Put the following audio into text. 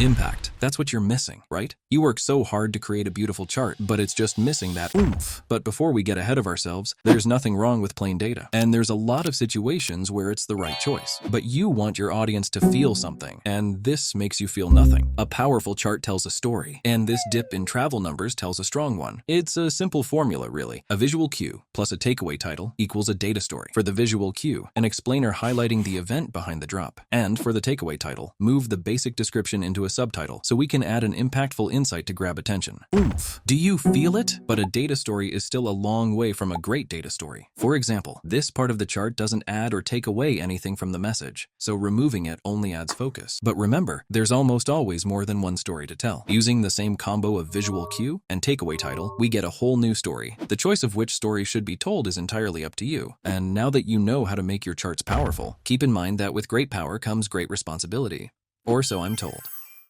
Impact. That's what you're missing, right? You work so hard to create a beautiful chart, but it's just missing that oomph. But before we get ahead of ourselves, there's nothing wrong with plain data. And there's a lot of situations where it's the right choice. But you want your audience to feel something, and this makes you feel nothing. A powerful chart tells a story, and this dip in travel numbers tells a strong one. It's a simple formula, really. A visual cue plus a takeaway title equals a data story. For the visual cue, an explainer highlighting the event behind the drop. And for the takeaway title, move the basic description into a subtitle so we can add an impactful insight to grab attention. Oomph. Do you feel it? But a data story is still a long way from a great data story. For example, this part of the chart doesn't add or take away anything from the message, so removing it only adds focus. But remember, there's almost always more than one story to tell. Using the same combo of visual cue and takeaway title, we get a whole new story. The choice of which story should be told is entirely up to you. And now that you know how to make your charts powerful, keep in mind that with great power comes great responsibility. Or so I'm told.